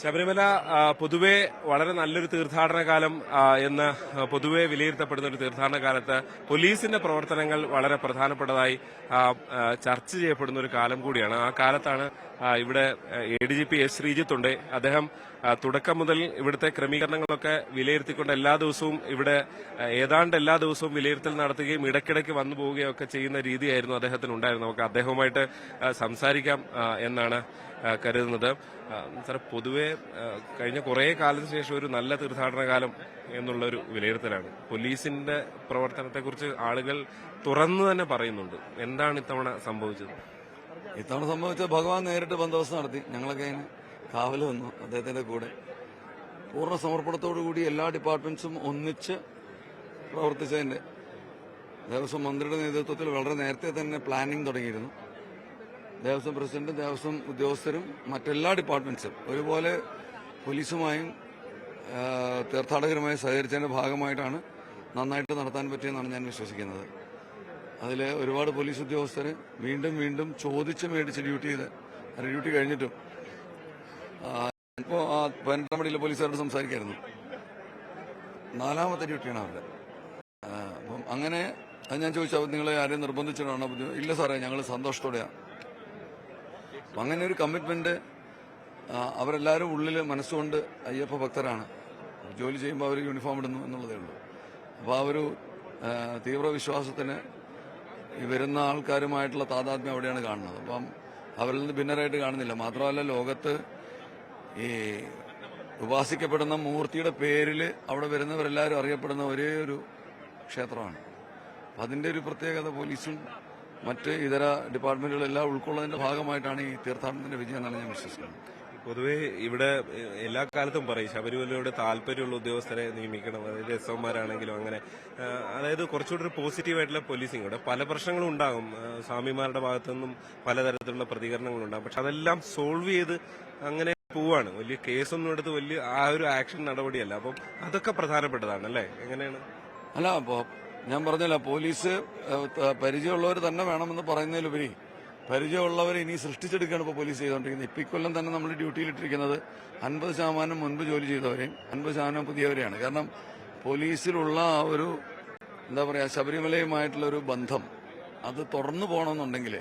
ശബരിമല പൊതുവെ വളരെ നല്ലൊരു തീർത്ഥാടന കാലം എന്ന് പൊതുവെ വിലയിരുത്തപ്പെടുന്ന ഒരു തീർത്ഥാടന കാലത്ത് പോലീസിന്റെ പ്രവർത്തനങ്ങൾ വളരെ പ്രധാനപ്പെട്ടതായി ചർച്ച ചെയ്യപ്പെടുന്ന ഒരു കാലം കൂടിയാണ്. ആ കാലത്താണ് ഇവിടെ ADGP S. ശ്രീജിത്ത് ഉണ്ട്. അദ്ദേഹം തുടക്കം മുതൽ ഇവിടുത്തെ ക്രമീകരണങ്ങളൊക്കെ വിലയിരുത്തിക്കൊണ്ട് എല്ലാ ദിവസവും ഇവിടെ ഏതാണ്ട് എല്ലാ ദിവസവും വിലയിരുത്തൽ നടത്തുകയും ഇടയ്ക്കിടയ്ക്ക് വന്നു പോവുകയും ഒക്കെ ചെയ്യുന്ന രീതിയായിരുന്നു അദ്ദേഹത്തിന് ഉണ്ടായിരുന്നത്. നമുക്ക് അദ്ദേഹവുമായിട്ട് സംസാരിക്കാം എന്നാണ് കരുതുന്നത്. സാർ, പൊതുവെ കഴിഞ്ഞ കുറേ കാലത്തിന് ശേഷം ഒരു നല്ല തീർത്ഥാടന കാലം എന്നുള്ളൊരു വിലയിരുത്തലാണ്. പോലീസിന്റെ പ്രവർത്തനത്തെക്കുറിച്ച് ആളുകൾ തുറന്നു തന്നെ പറയുന്നുണ്ട്. എന്താണ് ഇത്തവണ സംഭവിച്ചത്? ഇത്തവണ സംഭവിച്ച ഭഗവാൻ നേരിട്ട് ബന്ദോബസ്ത് നടത്തി. ഞങ്ങളൊക്കെ അതിന് കാവല് വന്നു അദ്ദേഹത്തിന്റെ കൂടെ. പൂർണ്ണ സമർപ്പണത്തോടുകൂടി എല്ലാ ഡിപ്പാർട്ട്മെന്റ്സും ഒന്നിച്ച് പ്രവർത്തിച്ചതിന്റെ ദേവസ്വം മന്ത്രിയുടെ നേതൃത്വത്തിൽ വളരെ നേരത്തെ തന്നെ പ്ലാനിംഗ് തുടങ്ങിയിരുന്നു. ദേവസ്വം പ്രസിഡന്റും ദേവസ്വം ഉദ്യോഗസ്ഥരും മറ്റെല്ലാ ഡിപ്പാർട്ട്മെന്റ്സും ഒരുപോലെ പോലീസുമായും തീർത്ഥാടകരുമായി സഹകരിച്ചതിന്റെ ഭാഗമായിട്ടാണ് നന്നായിട്ട് നടത്താൻ പറ്റിയെന്നാണ് ഞാൻ വിശ്വസിക്കുന്നത്. അതിൽ ഒരുപാട് പോലീസ് ഉദ്യോഗസ്ഥർ വീണ്ടും വീണ്ടും ചോദിച്ച് മേടിച്ച് ഡ്യൂട്ടി കഴിഞ്ഞിട്ടും ഇപ്പോൾ ആ 18 മണിയിലെ പോലീസുകാരോട് സംസാരിക്കായിരുന്നു. 4ാമത്തെ ഡ്യൂട്ടിയാണ് അവരുടെ. അപ്പം അങ്ങനെ അത് ഞാൻ ചോദിച്ചാൽ നിങ്ങളെ ആരെയും നിർബന്ധിച്ചിട്ടാണോ? ഇല്ല സാറേ, ഞങ്ങൾ സന്തോഷത്തോടെയാണ്. അപ്പം അങ്ങനെ ഒരു കമ്മിറ്റ്മെന്റ് അവരെല്ലാവരും ഉള്ളിൽ മനസ്സുകൊണ്ട് അയ്യപ്പ ഭക്തരാണ്. ജോലി ചെയ്യുമ്പോൾ അവർ യൂണിഫോം ഇടുന്നു എന്നുള്ളതേ ഉള്ളൂ. അപ്പോൾ ആ ഒരു തീവ്ര വിശ്വാസത്തിന് ഈ വരുന്ന ആൾക്കാരുമായിട്ടുള്ള താതാത്മ്യം അവിടെയാണ് കാണുന്നത്. അപ്പം അവരിൽ നിന്ന് ഭിന്നരായിട്ട് കാണുന്നില്ല. മാത്രമല്ല, ലോകത്ത് ഈ ഉപാസിക്കപ്പെടുന്ന മൂർത്തിയുടെ പേരിൽ അവിടെ വരുന്നവരെല്ലാവരും അറിയപ്പെടുന്ന ഒരേ ഒരു ക്ഷേത്രമാണ്. അതിന്റെ ഒരു പ്രത്യേകത പോലീസും മറ്റ് ഇതര ഡിപ്പാർട്ട്മെന്റുകളെല്ലാം ഉൾക്കൊള്ളുന്നതിന്റെ ഭാഗമായിട്ടാണ് ഈ തീർത്ഥാടനത്തിന്റെ വിജയം എന്നാണ് ഞാൻ വിശ്വസിക്കുന്നത്. പൊതുവെ ഇവിടെ എല്ലാ കാലത്തും പറയും ശബരിമലയോട് താല്പര്യമുള്ള ഉദ്യോഗസ്ഥരെ നിയമിക്കണം. അതായത് SO-മാരാണെങ്കിലും അങ്ങനെ, അതായത് കുറച്ചുകൂടി ഒരു പോസിറ്റീവായിട്ടുള്ള പോലീസിംഗ്. ഇവിടെ പല പ്രശ്നങ്ങളും ഉണ്ടാകും. സ്വാമിമാരുടെ ഭാഗത്തുനിന്നും പലതരത്തിലുള്ള പ്രതികരണങ്ങളുണ്ടാകും. പക്ഷെ അതെല്ലാം സോൾവ് ചെയ്ത് അങ്ങനെ പോവാണ്. വലിയ കേസൊന്നും എടുത്ത് വലിയ ആ ഒരു ആക്ഷൻ നടപടിയല്ല. അപ്പം അതൊക്കെ പ്രധാനപ്പെട്ടതാണ് അല്ലേ? എങ്ങനെയാണ്? അല്ല, അപ്പോൾ ഞാൻ പറഞ്ഞല്ലോ, പോലീസ് പരിചയമുള്ളവർ തന്നെ വേണമെന്ന് പറയുന്നതിലുപരി പരിചയമുള്ളവരെ ഇനി സൃഷ്ടിച്ചെടുക്കുകയാണ് ഇപ്പോൾ പോലീസ് ചെയ്തുകൊണ്ടിരിക്കുന്നത്. ഇപ്പം ഇക്കൊല്ലം തന്നെ നമ്മൾ ഡ്യൂട്ടിയിലിട്ടിരിക്കുന്നത് 50% മുൻപ് ജോലി ചെയ്തവരെയും 50% പുതിയവരെയാണ്. കാരണം പോലീസിലുള്ള ആ ഒരു എന്താ പറയുക, ശബരിമലയുമായിട്ടുള്ള ഒരു ബന്ധം അത് തുറന്നു പോകണമെന്നുണ്ടെങ്കിൽ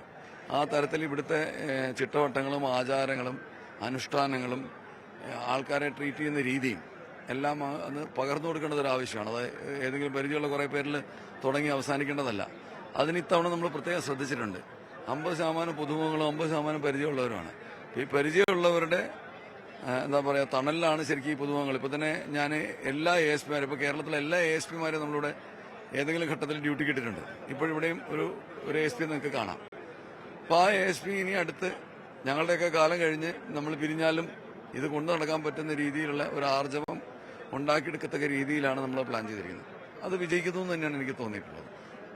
ആ തരത്തിൽ ഇവിടുത്തെ ചിട്ടവട്ടങ്ങളും ആചാരങ്ങളും അനുഷ്ഠാനങ്ങളും ആൾക്കാരെ ട്രീറ്റ് ചെയ്യുന്ന രീതിയും എല്ലാം അത് പകർന്നു കൊടുക്കേണ്ടത് ഒരു ആവശ്യമാണ്. അത് ഏതെങ്കിലും പരിചയമുള്ള കുറേ പേരിൽ തുടങ്ങി അവസാനിക്കേണ്ടതല്ല. അതിന് ഇത്തവണ നമ്മൾ പ്രത്യേകം ശ്രദ്ധിച്ചിട്ടുണ്ട്. 50% പുതുമുഖങ്ങളും 50% പരിചയമുള്ളവരുമാണ്. ഈ പരിചയമുള്ളവരുടെ എന്താ പറയുക തണലിലാണ് ശരിക്കും ഈ പുതുമുഖങ്ങൾ. ഇപ്പൊ തന്നെ ഞാൻ എല്ലാ ASP-മാരും, ഇപ്പോൾ കേരളത്തിലെ എല്ലാ ASP-മാരും നമ്മളിവിടെ ഏതെങ്കിലും ഘട്ടത്തിൽ ഡ്യൂട്ടി കിട്ടിയിട്ടുണ്ട്. ഇപ്പോഴിവിടെയും ഒരു ASP നിങ്ങൾക്ക് കാണാം. അപ്പോൾ ആ ASP ഇനി അടുത്ത് ഞങ്ങളുടെയൊക്കെ കാലം കഴിഞ്ഞ് നമ്മൾ പിരിഞ്ഞാലും ഇത് കൊണ്ടു നടക്കാൻ പറ്റുന്ന രീതിയിലുള്ള ഒരു ആർജവം ഉണ്ടാക്കിയെടുക്കത്തക്ക രീതിയിലാണ് നമ്മൾ പ്ലാൻ ചെയ്തിരിക്കുന്നത്. അത് വിജയിക്കുന്നു എന്ന് തന്നെയാണ് എനിക്ക് തോന്നിയിട്ടുള്ളത്.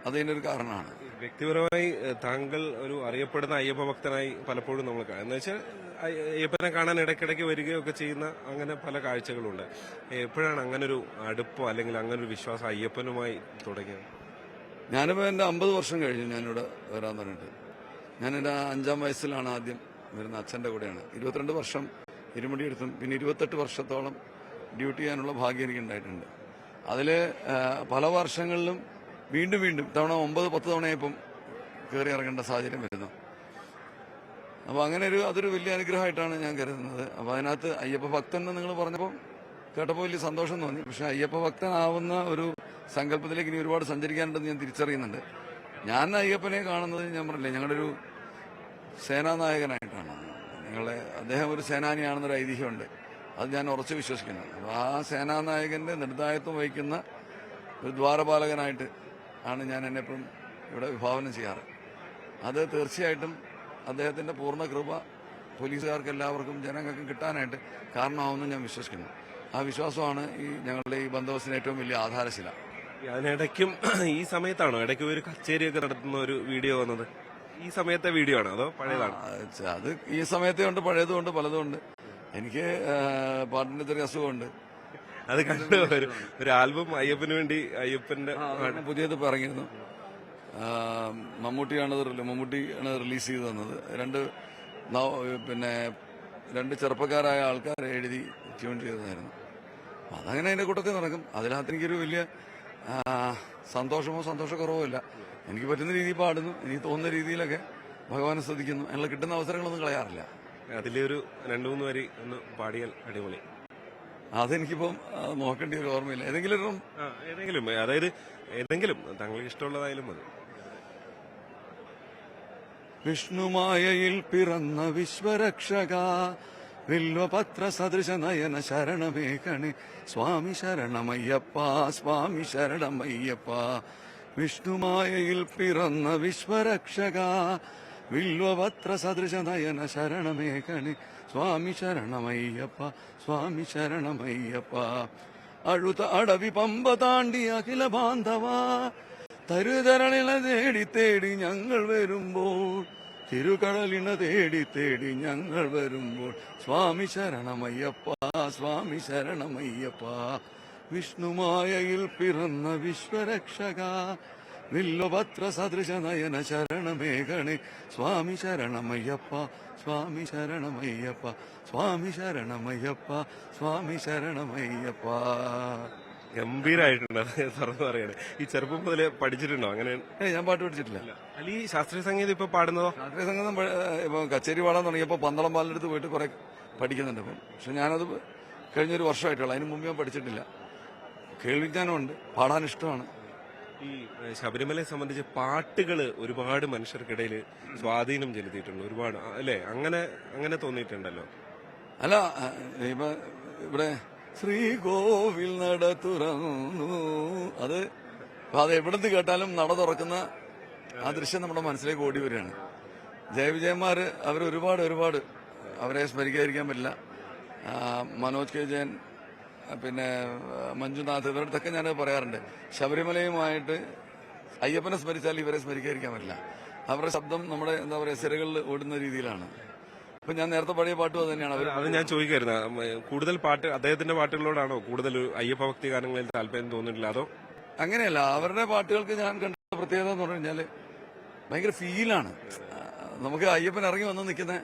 അതിനൊരു കാരണമാണ്. വ്യക്തിപരമായി താങ്കൾ ഒരു അറിയപ്പെടുന്ന അയ്യപ്പ ഭക്തനായി പലപ്പോഴും നമ്മൾ കാണാം. എന്ന് വെച്ചാൽ അയ്യപ്പനെ കാണാൻ ഇടയ്ക്കിടയ്ക്ക് വരികയൊക്കെ ചെയ്യുന്ന അങ്ങനെ പല കാഴ്ചകളുണ്ട്. എപ്പോഴാണ് അങ്ങനൊരു അടുപ്പോ അല്ലെങ്കിൽ അങ്ങനൊരു വിശ്വാസം അയ്യപ്പനുമായി തുടങ്ങിയത്? ഞാനിപ്പോൾ എൻ്റെ 50 വർഷം കഴിഞ്ഞു ഞാനിവിടെ വരാൻ തുടങ്ങിയിട്ട്. ഞാനെൻ്റെ 5ാം വയസ്സിലാണ് ആദ്യം വരുന്ന. അച്ഛൻ്റെ കൂടെയാണ് 22 വർഷം ഇരുമുടിയെടുത്തും പിന്നെ 28 വർഷത്തോളം ഡ്യൂട്ടി ചെയ്യാനുള്ള ഭാഗ്യം എനിക്ക് ഉണ്ടായിട്ടുണ്ട്. അതിൽ പല വർഷങ്ങളിലും വീണ്ടും വീണ്ടും തവണ 9-10 തവണയായപ്പം കയറി ഇറങ്ങേണ്ട സാഹചര്യം വരുന്നു. അപ്പോൾ അങ്ങനെ അതൊരു വലിയ അനുഗ്രഹമായിട്ടാണ് ഞാൻ കരുതുന്നത്. അപ്പോൾ അതിനകത്ത് അയ്യപ്പ ഭക്തൻ എന്ന് നിങ്ങൾ പറഞ്ഞപ്പോൾ കേട്ടപ്പോൾ വലിയ സന്തോഷം തോന്നി. പക്ഷെ അയ്യപ്പ ഭക്തനാവുന്ന ഒരു സങ്കല്പത്തിലേക്ക് ഇനി ഒരുപാട് സഞ്ചരിക്കാനുണ്ടെന്ന് ഞാൻ തിരിച്ചറിയുന്നുണ്ട്. ഞാൻ അയ്യപ്പനെ കാണുന്നത് ഞാൻ പറഞ്ഞില്ലേ, ഞങ്ങളുടെ ഒരു സേനാനായകനായിട്ടാണ്. അദ്ദേഹം ഒരു സേനാനിയാണെന്നൊരു ഐതിഹ്യമുണ്ട്. അത് ഞാൻ ഉറച്ചു വിശ്വസിക്കുന്നു. അപ്പോൾ ആ സേനാനായകന്റെ നിർദ്ദായത്വം വഹിക്കുന്ന ഒരു ദ്വാരപാലകനായിട്ട് ആണ് ഞാൻ എന്നെപ്പോഴും ഇവിടെ വിഭാവനം ചെയ്യാറ്. അത് തീർച്ചയായിട്ടും അദ്ദേഹത്തിന്റെ പൂർണ്ണ കൃപ പോലീസുകാർക്ക് എല്ലാവർക്കും ജനങ്ങൾക്കും കിട്ടാനായിട്ട് കാരണമാവുമെന്ന് ഞാൻ വിശ്വസിക്കുന്നു. ആ വിശ്വാസമാണ് ഞങ്ങളുടെ ഈ ബന്ദോബസ്തിന് ഏറ്റവും വലിയ ആധാരശില. അതിനിടയ്ക്കും ഈ സമയത്താണോ ഇടയ്ക്ക് ഒരു കച്ചേരിയൊക്കെ നടത്തുന്ന ഒരു വീഡിയോ വന്നത്? ഈ സമയത്തെ വീഡിയോ ആണോ അതോ പഴയതാണ്? അത് ഈ സമയത്തേ ഉണ്ട്, പഴയതുകൊണ്ട് പലതുമുണ്ട്. എനിക്ക് പാട്ടിന്റെ ചെറിയ അസുഖമുണ്ട്. അത് കണ്ട് ഒരു ആൽബം അയ്യപ്പന് വേണ്ടി അയ്യപ്പന്റെ പുതിയത് ഇറങ്ങിയിരുന്നു. മമ്മൂട്ടിയാണ് റിലീസ് ചെയ്ത് തന്നത്. പിന്നെ രണ്ട് ചെറുപ്പക്കാരായ ആൾക്കാരെ എഴുതി ട്യൂൺ ചെയ്തതായിരുന്നു. അതങ്ങനെ അതിന്റെ കൂട്ടത്തിൽ നടക്കും. അതിനകത്ത് എനിക്കൊരു വലിയ സന്തോഷക്കുറവോ ഇല്ല. എനിക്ക് പറ്റുന്ന രീതിയിൽ പാടുന്നു, എനിക്ക് തോന്നുന്ന രീതിയിലൊക്കെ ഭഗവാനെ സ്തുതിക്കുന്നു. അതിനുള്ള കിട്ടുന്ന അവസരങ്ങളൊന്നും കളയാറില്ല. അതിലൊരു 2-3 വരി ഒന്ന് പാടിയാൽ അടിപൊളി. അതെനിക്കിപ്പം നോക്കേണ്ട ഒരു ഓർമ്മയില്ല. ഏതെങ്കിലും അതായത് ഏതെങ്കിലും താങ്കൾക്ക് ഇഷ്ടമുള്ളതായാലും മതി. വിഷ്ണുമായയിൽ പിറന്ന വിശ്വരക്ഷക വില്വപത്ര സദൃശ നയന ശരണമേകണേ സ്വാമി ശരണമയ്യപ്പ സ്വാമി ശരണമയ്യപ്പ. വിഷ്ണുമായയിൽ പിറന്ന വിശ്വരക്ഷക വില്വപത്ര സദൃശ നയന ശരണമേകണേ സ്വാമി ശരണമയ്യപ്പ സ്വാമി ശരണമയ്യപ്പ. അഴുത അടവി പമ്പ താണ്ടി അഖില ബാന്ധവ തരുതരളിന തേടി തേടി ഞങ്ങൾ വരുമ്പോൾ തിരുകടലിന തേടി തേടി ഞങ്ങൾ വരുമ്പോൾ സ്വാമി ശരണമയ്യപ്പ സ്വാമി ശരണമയ്യപ്പ. വിഷ്ണുമായയിൽ പിറന്ന വിശ്വരക്ഷക വില്വപത്ര സദൃശ നയന ശരണമേകണേ സ്വാമി ശരണമയ്യപ്പ സ്വാമി ശരണമയ്യപ്പ സ്വാമി ശരണമയ്യപ്പ സ്വാമി ശരണമയ്യപ്പ. ഗംഭീരമായിട്ടുണ്ട്. അത് തുറന്നു പറയണേ. ഈ ചെറുപ്പം മുതലേ പഠിച്ചിട്ടുണ്ടോ? അങ്ങനെ ഞാൻ പാട്ട് പഠിച്ചിട്ടില്ല. അല്ല, ഈ ശാസ്ത്രീയ സംഗീതം ഇപ്പൊ പാടുന്നതോ? ശാസ്ത്രീയ സംഗീതം ഇപ്പൊ കച്ചേരി പാടാൻ തുടങ്ങിയപ്പോൾ പന്തളം പാലിനടുത്ത് പോയിട്ട് കുറെ പഠിക്കുന്നുണ്ട്. അപ്പം പക്ഷെ ഞാനത് കഴിഞ്ഞൊരു വർഷമായിട്ടുള്ളൂ. അതിന് മുമ്പ് ഞാൻ പഠിച്ചിട്ടില്ല. കേൾവിജ്ഞാനമുണ്ട്, പാടാൻ ഇഷ്ടമാണ്. ഈ ശബരിമലയെ സംബന്ധിച്ച് പാട്ടുകൾ ഒരുപാട് മനുഷ്യർക്കിടയിൽ സ്വാധീനം ചെലുത്തിയിട്ടുണ്ട്. ഒരുപാട് അല്ലേ? അങ്ങനെ തോന്നിയിട്ടുണ്ടല്ലോ. അല്ല, ഇപ്പൊ ഇവിടെ ശ്രീകോവിൽ നട തുറന്നു, അത് എവിടുന്ന് കേട്ടാലും നട തുറക്കുന്ന ആ ദൃശ്യം നമ്മുടെ മനസ്സിലേക്ക് ഓടി വരികയാണ്. ജയവിജയന്മാര് ഒരുപാട് അവരെ സ്മരിക്കാതിരിക്കാൻ പറ്റില്ല. മനോജ് കെ ജയൻ, പിന്നെ മഞ്ജുനാഥ്, ഇവരുടെ അടുത്തൊക്കെ ഞാൻ പറയാറുണ്ട്, ശബരിമലയുമായിട്ട് അയ്യപ്പനെ സ്മരിച്ചാൽ ഇവരെ സ്മരിക്കാതിരിക്കാൻ പറ്റില്ല. അവരുടെ ശബ്ദം നമ്മുടെ എന്താ പറയുക സിരകളിൽ ഓടുന്ന രീതിയിലാണ്. ഇപ്പൊ ഞാൻ നേരത്തെ പാടിയ പാട്ടും അത് തന്നെയാണ്. അത് ഞാൻ ചോദിക്കായിരുന്നു, കൂടുതൽ പാട്ട് അദ്ദേഹത്തിന്റെ പാട്ടുകളോടാണോ കൂടുതൽ അയ്യപ്പ ഭക്തി ഗാനങ്ങളിൽ താല്പര്യം തോന്നിയിട്ടില്ല, അതോ? അങ്ങനെയല്ല, അവരുടെ പാട്ടുകൾക്ക് ഞാൻ കണ്ട പ്രത്യേകത എന്ന് പറഞ്ഞു കഴിഞ്ഞാല് ഭയങ്കര ഫീലാണ്. നമുക്ക് അയ്യപ്പൻ ഇറങ്ങി വന്ന് നിൽക്കുന്ന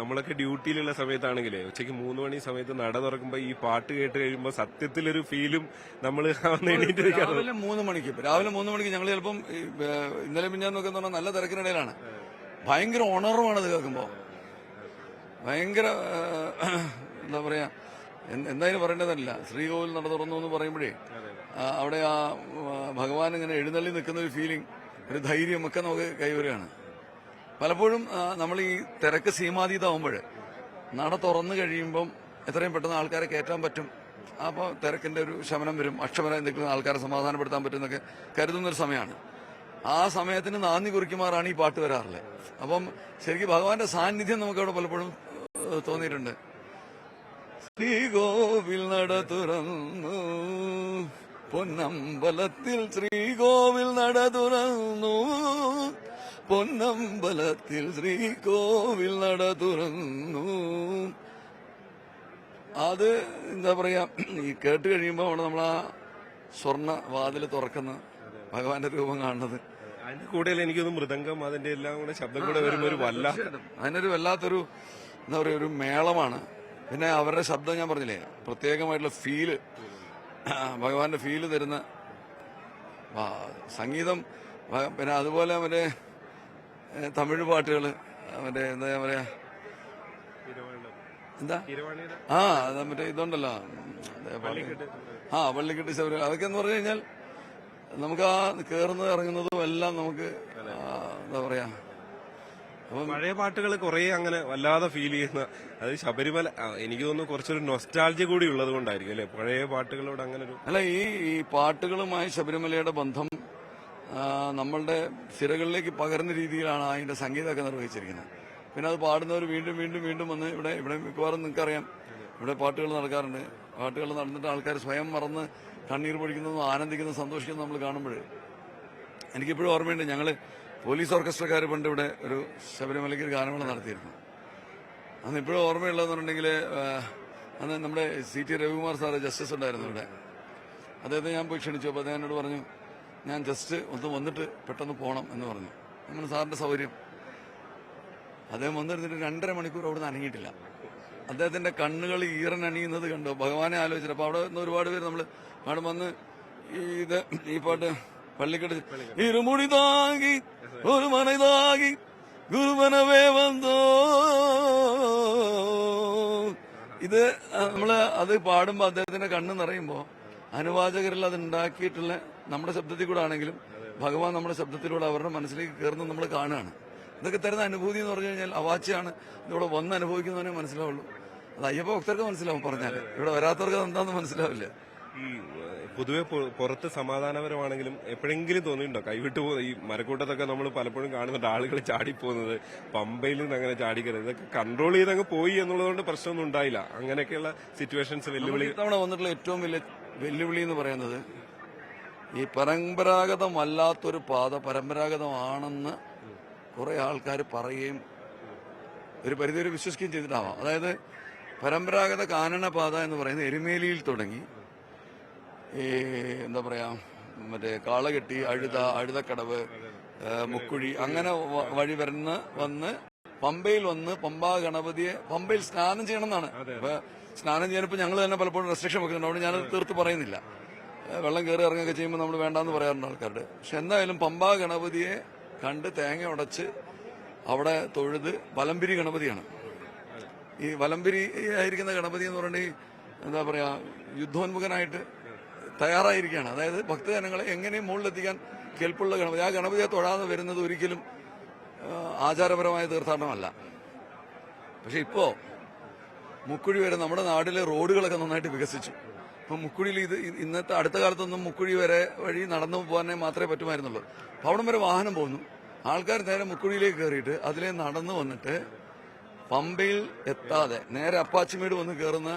നമ്മളൊക്കെ ഡ്യൂട്ടിയിലുള്ള സമയത്താണെങ്കിലേ ഉച്ചയ്ക്ക് 3 മണി സമയത്ത് നട തുറക്കുമ്പോ ഈ പാട്ട് കേട്ട് കഴിയുമ്പോ സത്യത്തിലൊരു ഫീലും നമ്മൾ രാവിലെ 3 മണിക്ക് ഞങ്ങൾ ചിലപ്പം ഇന്നലെ മിഞ്ഞാന്നൊക്കെ എന്ന് പറഞ്ഞാൽ നല്ല തിരക്കിനിടയിലാണ്. ഭയങ്കര ഉണർവാണ് അത് കേൾക്കുമ്പോ. ഭയങ്കര എന്താ പറയാ, എന്തായാലും പറയേണ്ടതല്ല. ശ്രീകോവിൽ നട തുറന്നു എന്ന് പറയുമ്പോഴേ അവിടെ ആ ഭഗവാൻ ഇങ്ങനെ എഴുന്നള്ളി നിൽക്കുന്ന ഒരു ഫീലിംഗ്, ഒരു ധൈര്യം ഒക്കെ നമുക്ക് കൈവരുകയാണ്. പലപ്പോഴും നമ്മൾ ഈ തിരക്ക് സീമാതീതമാകുമ്പോൾ നട തുറന്നു കഴിയുമ്പം എത്രയും പെട്ടെന്ന് ആൾക്കാരെ കയറ്റാൻ പറ്റും. അപ്പോൾ തിരക്കിന്റെ ഒരു ശമനം വരും, അക്ഷമരായി നിൽക്കുന്ന ആൾക്കാരെ സമാധാനപ്പെടുത്താൻ പറ്റുന്നൊക്കെ കരുതുന്നൊരു സമയമാണ്. ആ സമയത്തിന് നാന്ദി കുറിക്കുമാറാണ് ഈ പാട്ട് വരാറുള്ളത്. അപ്പം ശരിക്കും ഭഗവാന്റെ സാന്നിധ്യം നമുക്ക് അവിടെ പലപ്പോഴും തോന്നിയിട്ടുണ്ട്. ശ്രീകോവിൽ നട തുറന്നു, പൊന്നമ്പലത്തിൽ ശ്രീകോവിൽ നട തുറന്നു, പൊന്നമ്പലത്തിൽ ശ്രീകോവിൽ നട തുറന്നു. അത് എന്താ പറയാ, ഈ കേട്ട് കഴിയുമ്പോൾ അവിടെ നമ്മൾ ആ സ്വർണ്ണ വാതിൽ തുറക്കുന്ന ഭഗവാന്റെ രൂപം കാണുന്നത്. അതിന്റെ കൂടെ എനിക്കൊന്ന് മൃദംഗം അതിന്റെ എല്ലാം കൂടെ ശബ്ദം കൂടെ വരുമ്പോൾ ഒരു അതിനൊരു വല്ലാത്തൊരു എന്താ പറയുക, ഒരു മേളമാണ്. പിന്നെ അവരുടെ ശബ്ദം ഞാൻ പറഞ്ഞില്ലേ, പ്രത്യേകമായിട്ടുള്ള ഫീല്, ഭഗവാന്റെ ഫീല് തരുന്ന സംഗീതം. പിന്നെ അതുപോലെ മറ്റേ തമിഴ് പാട്ടുകൾ, മറ്റേ എന്താ പറയാ, മറ്റേ ഇതുണ്ടല്ലോ, പള്ളിക്കെട്ട് ശബരിമല, അതൊക്കെ എന്ന് പറഞ്ഞു കഴിഞ്ഞാൽ നമുക്ക് ആ കയറുന്നത് ഇറങ്ങുന്നതും എല്ലാം നമുക്ക് എന്താ പറയാ. അപ്പം പഴയ പാട്ടുകൾ കുറെ അങ്ങനെ വല്ലാതെ ഫീൽ ചെയ്യുന്ന, അത് ശബരിമല എനിക്ക് തോന്നുന്നു കുറച്ചൊരു നൊസ്റ്റാൾജിയ കൂടി ഉള്ളത് കൊണ്ടായിരിക്കും അല്ലെ പഴയ പാട്ടുകളോട് അങ്ങനെ ഒരു. അല്ല, ഈ പാട്ടുകളുമായി ശബരിമലയുടെ ബന്ധം നമ്മളുടെ സിരകളിലേക്ക് പകരുന്ന രീതിയിലാണ് അതിന്റെ സംഗീതമൊക്കെ നിർവഹിച്ചിരിക്കുന്നത്. പിന്നെ അത് പാടുന്നവർ വീണ്ടും വീണ്ടും വീണ്ടും വന്ന് ഇവിടെ മിക്കവാറും നിങ്ങൾക്കറിയാം, ഇവിടെ പാട്ടുകൾ നടക്കാറുണ്ട്. പാട്ടുകൾ നടന്നിട്ട് ആൾക്കാർ സ്വയം മറന്ന് കണ്ണീർ പൊഴിക്കുന്നതും ആനന്ദിക്കുന്നതും സന്തോഷിക്കുന്നതും നമ്മൾ കാണുമ്പോൾ എനിക്കിപ്പോഴും ഓർമ്മയുണ്ട്, ഞങ്ങൾ പോലീസ് ഓർക്കസ്ട്രക്കാർ പണ്ട് ഇവിടെ ഒരു ശബരിമലയ്ക്ക് ഒരു ഗാനമേള നടത്തിയിരുന്നു. അന്ന് ഇപ്പോഴും ഓർമ്മയുള്ളതെന്ന് പറഞ്ഞിട്ടുണ്ടെങ്കിൽ അന്ന് നമ്മുടെ CT രവികുമാർ സാറ് ജസ്റ്റിസ് ഉണ്ടായിരുന്നു ഇവിടെ. അദ്ദേഹത്തെ ഞാൻ പോയി ക്ഷണിച്ചു. അപ്പോൾ അദ്ദേഹം എന്നോട് പറഞ്ഞു, ഞാൻ ജസ്റ്റ് ഒന്ന് വന്നിട്ട് പെട്ടെന്ന് പോകണം എന്ന് പറഞ്ഞു. നമ്മൾ സാറിന്റെ സൗകര്യം. അദ്ദേഹം വന്നിരുന്നിട്ട് 2.5 മണിക്കൂർ അവിടെ നിന്ന് അനങ്ങിയിട്ടില്ല. അദ്ദേഹത്തിന്റെ കണ്ണുകൾ ഈറനണിയുന്നത് കണ്ടു. ഭഗവാനെ ആലോചിച്ചിട്ട് അപ്പൊ അവിടെ നിന്ന് ഒരുപാട് പേര് അവിടെ വന്ന് ഈ പാട്ട് പള്ളിക്കെട്ട് ഇരുമുടി താങ്ങി ഒരു മനതാകി ഗുരുമനവേ വന്നോ, ഇത് നമ്മള് അത് പാടുമ്പോ അദ്ദേഹത്തിന്റെ കണ്ണ് നിറയുമ്പോ അനുവാചകരിൽ അത് ഉണ്ടാക്കിയിട്ടുള്ള നമ്മുടെ ശബ്ദത്തിൽ കൂടെ ആണെങ്കിലും ഭഗവാൻ നമ്മുടെ ശബ്ദത്തിലൂടെ അവരുടെ മനസ്സിലേക്ക് കയറുന്നത് നമ്മൾ കാണുകയാണ്. ഇതൊക്കെ തരുന്ന അനുഭൂതി എന്ന് പറഞ്ഞു കഴിഞ്ഞാൽ അവാച്യാണ്. ഇതിവിടെ വന്ന് അനുഭവിക്കുന്നവനെ മനസ്സിലാവുള്ളൂ. അത് അയ്യപ്പ ഭക്തർക്ക് മനസ്സിലാവും പറഞ്ഞാൽ, ഇവിടെ വരാത്തവർക്ക് എന്താണെന്ന് മനസ്സിലാവില്ല. ഈ പൊതുവെ പുറത്ത് സമാധാനപരമാണെങ്കിലും എപ്പോഴെങ്കിലും തോന്നിയിട്ടുണ്ടോ കൈവിട്ടു ഈ മരക്കൂട്ടത്തൊക്കെ നമ്മൾ പലപ്പോഴും കാണുന്നുണ്ട് ആളുകൾ ചാടിപ്പോകുന്നത്, പമ്പയിൽ നിന്ന് അങ്ങനെ ചാടിക്കരുത്, ഇതൊക്കെ കൺട്രോൾ ചെയ്തങ്ങ് പോയി എന്നുള്ളതുകൊണ്ട് പ്രശ്നമൊന്നും ഉണ്ടായില്ല. അങ്ങനെയൊക്കെയുള്ള സിറ്റുവേഷൻസ് വെല്ലുവിളി ഇത്തവണ വന്നിട്ടുള്ള ഏറ്റവും വലിയ വെല്ലുവിളി എന്ന് പറയുന്നത് ഈ പരമ്പരാഗതമല്ലാത്തൊരു പാത പരമ്പരാഗതമാണെന്ന് കുറെ ആൾക്കാർ പറയുകയും ഒരു പരിധിവരെ വിശ്വസിക്കുകയും ചെയ്തിട്ടാവാം. അതായത് പരമ്പരാഗത കാനനപാത എന്ന് പറയുന്നത് എരുമേലിയിൽ തുടങ്ങി ഈ എന്താ പറയാ മറ്റേ കാളകെട്ടി അഴുതക്കടവ് മുക്കുഴി അങ്ങനെ വഴി വന്ന് പമ്പയിൽ വന്ന് പമ്പാ ഗണപതിയെ പമ്പയിൽ സ്നാനം ചെയ്യണം എന്നാണ്. അപ്പൊ സ്നാനം ചെയ്യാനിപ്പോ ഞങ്ങൾ തന്നെ പലപ്പോഴും റെസ്ട്രിക്ഷൻ വെക്കുന്നുണ്ട്. അവിടെ ഞാനത് തീർത്ത് പറയുന്നില്ല. വെള്ളം കയറി ഇറങ്ങുകയൊക്കെ ചെയ്യുമ്പോൾ നമ്മൾ വേണ്ടാന്ന് പറയാറുണ്ട് ആൾക്കാരുടെ. പക്ഷെ എന്തായാലും പമ്പാ ഗണപതിയെ കണ്ട് തേങ്ങ ഉടച്ച് അവിടെ തൊഴുത് വലംപിരി ഗണപതിയാണ്. ഈ വലംപിരി ആയിരിക്കുന്ന ഗണപതി എന്ന് പറഞ്ഞാൽ എന്താ പറയാ യുദ്ധോന്മുഖനായിട്ട് തയ്യാറായിരിക്കുകയാണ്. അതായത് ഭക്തജനങ്ങളെ എങ്ങനെയും മുകളിലെത്തിക്കാൻ കെൽപ്പുള്ള ഗണപതി. ആ ഗണപതിയെ തൊഴാതെ വരുന്നത് ഒരിക്കലും ആചാരപരമായ തീർത്ഥാടനമല്ല. പക്ഷെ ഇപ്പോ മുക്കുഴി വരെ നമ്മുടെ നാട്ടിലെ റോഡുകളൊക്കെ നന്നായിട്ട് വികസിച്ചു. ഇപ്പൊ മുക്കുഴിയിൽ ഇന്നത്തെ അടുത്ത കാലത്തൊന്നും മുക്കുഴി വരെ വഴി നടന്നു പോകാനേ മാത്രമേ പറ്റുമായിരുന്നുള്ളൂ. അപ്പൊ അവിടം വരെ വാഹനം പോകുന്നു. ആൾക്കാർ നേരെ മുക്കുഴിയിലേക്ക് കയറിയിട്ട് അതിലെ നടന്നു വന്നിട്ട് പമ്പയിൽ എത്താതെ നേരെ അപ്പാച്ചിമേട് വന്ന് കയറുന്ന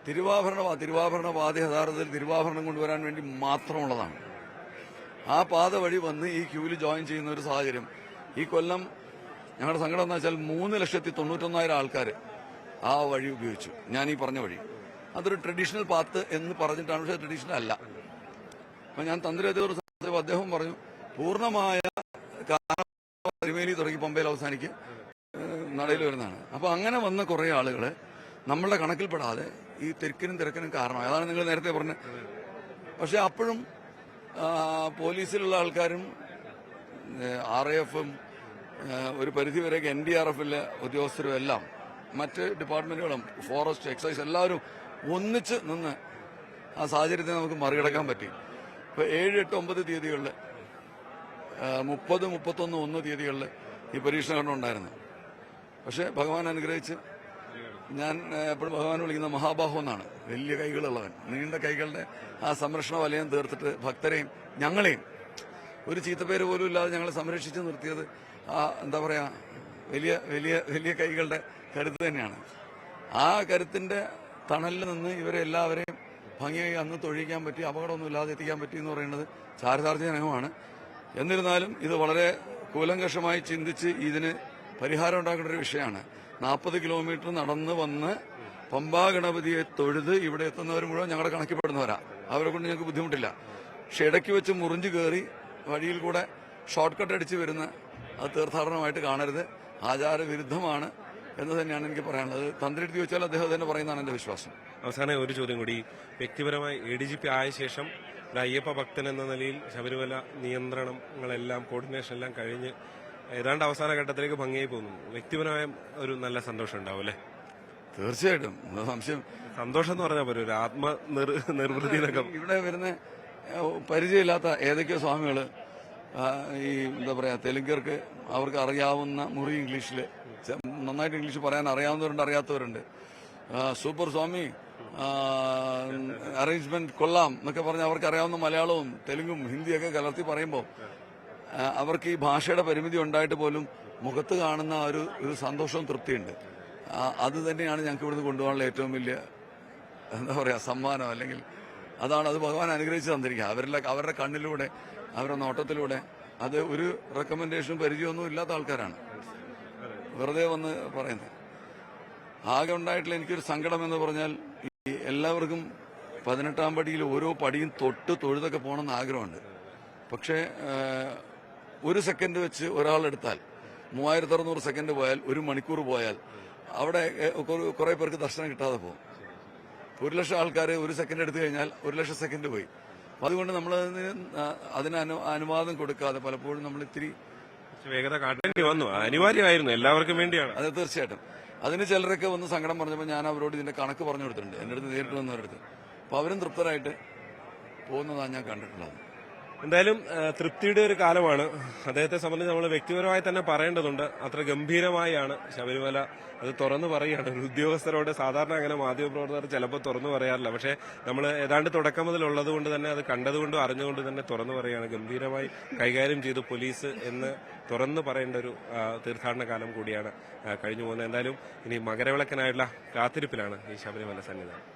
തിരുവാഭരണ പാത യഥാർത്ഥത്തിൽ തിരുവാഭരണം കൊണ്ടുവരാൻ വേണ്ടി മാത്രമുള്ളതാണ്. ആ പാത വഴി വന്ന് ഈ ക്യൂവിൽ ജോയിൻ ചെയ്യുന്ന ഒരു സാഹചര്യം ഈ കൊല്ലം ഞങ്ങളുടെ സങ്കടം എന്ന് വെച്ചാൽ 3,91,000 ആൾക്കാർ ആ വഴി ഉപയോഗിച്ചു. ഞാൻ ഈ പറഞ്ഞ വഴി അതൊരു ട്രഡീഷണൽ പാത്ത് എന്ന് പറഞ്ഞിട്ടാണ്, പക്ഷേ ട്രഡീഷണൽ അല്ല. അപ്പൊ ഞാൻ തന്ത്രി അദ്ദേഹം പറഞ്ഞു പൂർണ്ണമായ തിരുമേലി തുടങ്ങി പമ്പയിൽ അവസാനിക്ക് നടയിൽ വരുന്നതാണ്. അപ്പൊ അങ്ങനെ വന്ന കുറെ ആളുകള് നമ്മളുടെ കണക്കിൽപ്പെടാതെ ഈ തിരക്കിനും കാരണമായി. അതാണ് നിങ്ങൾ നേരത്തെ പറഞ്ഞത്. പക്ഷെ അപ്പോഴും പോലീസിലുള്ള ആൾക്കാരും RAF-ഉം ഒരു പരിധിവരെയൊക്കെ NDRF-ലെ ഉദ്യോഗസ്ഥരും എല്ലാം മറ്റ് ഡിപ്പാർട്ട്മെന്റുകളും ഫോറസ്റ്റ് എക്സൈസ് എല്ലാവരും ഒന്നിച്ച് നിന്ന് ആ സാഹചര്യത്തെ നമുക്ക് മറികടക്കാൻ പറ്റി. ഇപ്പൊ 7, 8, 9 തീയതികളിൽ 30, 31, 1 തീയതികളിൽ ഈ പരീക്ഷണം ഉണ്ടായിരുന്നു. പക്ഷെ ഭഗവാൻ അനുഗ്രഹിച്ച് ഞാൻ എപ്പോഴും ഭഗവാൻ വിളിക്കുന്ന മഹാബാഹു എന്നാണ്. വലിയ കൈകളുള്ളവൻ, നീണ്ട കൈകളുടെ ആ സംരക്ഷണ വലയം തീർത്തിട്ട് ഭക്തരെയും ഞങ്ങളെയും ഒരു ചീത്തപ്പേര് പോലും ഇല്ലാതെ ഞങ്ങളെ സംരക്ഷിച്ച് നിർത്തിയത് ആ എന്താ പറയാ വലിയ വലിയ വലിയ കൈകളുടെ കരുത്ത് തന്നെയാണ്. ആ കരുത്തിന്റെ തണലിൽ നിന്ന് ഇവരെ എല്ലാവരെയും ഭംഗിയായി അന്ന് തൊഴിക്കാൻ പറ്റി, അപകടമൊന്നും ഇല്ലാതെ എത്തിക്കാൻ പറ്റി എന്ന് പറയുന്നത് ചാരിതാർത്ഥ്യജനകമാണ്. എന്നിരുന്നാലും ഇത് വളരെ കൂലങ്കഷമായി ചിന്തിച്ച് ഇതിന് പരിഹാരം ഉണ്ടാക്കേണ്ട ഒരു വിഷയമാണ്. 40 കിലോമീറ്റർ നടന്ന് വന്ന് പമ്പാ ഗണപതിയെ തൊഴുത് ഇവിടെ എത്തുന്നവർ മുഴുവൻ ഞങ്ങളുടെ കണക്കിൽപ്പെടുന്നവരാ. അവരെ കൊണ്ട് ഞങ്ങൾക്ക് ബുദ്ധിമുട്ടില്ല. പക്ഷെ ഇടയ്ക്ക് വെച്ച് മുറിഞ്ഞു കയറി വഴിയിൽ കൂടെ ഷോർട്ട് കട്ട് അടിച്ച് വരുന്ന അത് തീർത്ഥാടനമായിട്ട് കാണരുത്, ആചാരവിരുദ്ധമാണ് എന്ന് തന്നെയാണ് എനിക്ക് പറയാനുള്ളത്. തന്ത്രി എടുത്ത് ചോദിച്ചാൽ അദ്ദേഹം തന്നെ പറയുന്നതാണ് എന്റെ വിശ്വാസം. അവസാനം ഒരു ചോദ്യം കൂടി. വ്യക്തിപരമായി ADGP ആയ ശേഷം ഒരു അയ്യപ്പ ഭക്തൻ എന്ന നിലയിൽ ശബരിമല നിയന്ത്രണങ്ങളെല്ലാം കോർഡിനേഷൻ എല്ലാം കഴിഞ്ഞ് ഏതാണ്ട് അവസാന ഘട്ടത്തിലേക്ക് ഭംഗിയായി പോകുന്നു. വ്യക്തിപരമായ ഒരു നല്ല സന്തോഷം ഉണ്ടാവും അല്ലെ? തീർച്ചയായിട്ടും, സംശയം. സന്തോഷം എന്ന് പറഞ്ഞാൽ പോലും ഒരു നിർവൃത്തി എന്നൊക്കെ. ഇവിടെ വരുന്ന പരിചയമില്ലാത്ത ഏതൊക്കെയോ സ്വാമികള് ഈ എന്താ പറയാ തെലുങ്കർക്ക് അവർക്ക് അറിയാവുന്ന മുറി ഇംഗ്ലീഷില് നന്നായിട്ട് ഇംഗ്ലീഷ് പറയാൻ അറിയാവുന്നവരുണ്ട്, അറിയാത്തവരുണ്ട്. സൂപ്പർ സ്വാമി, അറേഞ്ച്മെന്റ് കൊള്ളാം എന്നൊക്കെ പറഞ്ഞ് അവർക്ക് അറിയാവുന്ന മലയാളവും തെലുങ്കും ഹിന്ദിയൊക്കെ കലർത്തി പറയുമ്പോൾ അവർക്ക് ഈ ഭാഷയുടെ പരിമിതി ഉണ്ടായിട്ട് പോലും മുഖത്ത് കാണുന്ന ഒരു സന്തോഷവും തൃപ്തിയുണ്ട്. അത് തന്നെയാണ് ഞങ്ങൾക്ക് ഇവിടുന്ന് കൊണ്ടുപോകാനുള്ള ഏറ്റവും വലിയ എന്താ പറയാ സമ്മാനം. അല്ലെങ്കിൽ അതാണ്, അത് ഭഗവാൻ അനുഗ്രഹിച്ച് തന്നിരിക്കുക. അവരുടെ കണ്ണിലൂടെ അവരുടെ നോട്ടത്തിലൂടെ. അത് ഒരു റെക്കമെൻഡേഷനും പരിചയമൊന്നും ഇല്ലാത്ത ആൾക്കാരാണ് വെറുതെ വന്ന് പറയുന്നത്. ആകെ ഉണ്ടായിട്ടുള്ള എനിക്കൊരു സങ്കടം എന്ന് പറഞ്ഞാൽ ഈ എല്ലാവർക്കും 18ാം പടിയിൽ ഓരോ പടിയും തൊഴുതൊക്കെ പോകണമെന്ന് ആഗ്രഹമുണ്ട്. പക്ഷേ 1 സെക്കൻഡ് വെച്ച് ഒരാളെടുത്താൽ 3600 സെക്കൻഡ് പോയാൽ 1 മണിക്കൂർ പോയാൽ അവിടെ കുറെ പേർക്ക് ദർശനം കിട്ടാതെ പോകും. 1,00,000 ആൾക്കാർ 1 സെക്കൻഡ് എടുത്തു കഴിഞ്ഞാൽ 1,00,000 സെക്കൻഡ് പോയി. അപ്പൊ അതുകൊണ്ട് നമ്മൾ അതിന് അനുവാദം കൊടുക്കാതെ പലപ്പോഴും നമ്മൾ ഇത്തിരി വേഗത കാട്ടേണ്ടി വന്നു. അനിവാര്യമായിരുന്നു, എല്ലാവർക്കും വേണ്ടിയാണ്. അത് തീർച്ചയായിട്ടും. അതിന് ചിലരൊക്കെ ഒന്ന് സങ്കടം പറഞ്ഞപ്പോൾ ഞാൻ അവരോട് ഇതിന്റെ കണക്ക് പറഞ്ഞു കൊടുത്തിട്ടുണ്ട്, എന്റെ അടുത്ത് നേരിട്ട് വന്നവരടുത്ത്. അപ്പൊ അവരും തൃപ്തരായിട്ട് പോകുന്നതാണ് ഞാൻ കണ്ടിട്ടുള്ളത്. എന്തായാലും തൃപ്തിയുടെ ഒരു കാലമാണ്. അദ്ദേഹത്തെ സംബന്ധിച്ച് നമ്മൾ വ്യക്തിപരമായി തന്നെ പറയേണ്ടതുണ്ട്. അത്ര ഗംഭീരമായാണ് ശബരിമല അത് തുറന്നു പറയുകയാണ്. ഒരു ഉദ്യോഗസ്ഥരോട് സാധാരണ അങ്ങനെ മാധ്യമപ്രവർത്തകർ ചിലപ്പോൾ തുറന്നു പറയാറില്ല. പക്ഷേ നമ്മൾ ഏതാണ്ട് തുടക്കം മുതലുള്ളത് കൊണ്ട് തന്നെ അത് കണ്ടതുകൊണ്ടും അറിഞ്ഞുകൊണ്ട് തന്നെ തുറന്നു പറയുകയാണ്. ഗംഭീരമായി കൈകാര്യം ചെയ്തു പോലീസ് എന്ന് തുറന്നു പറയേണ്ട ഒരു തീർത്ഥാടന കാലം കൂടിയാണ് കഴിഞ്ഞു പോകുന്നത്. എന്തായാലും ഇനി മകരവിളക്കിനായുള്ള കാത്തിരിപ്പിലാണ് ഈ ശബരിമല സന്നിധാനം.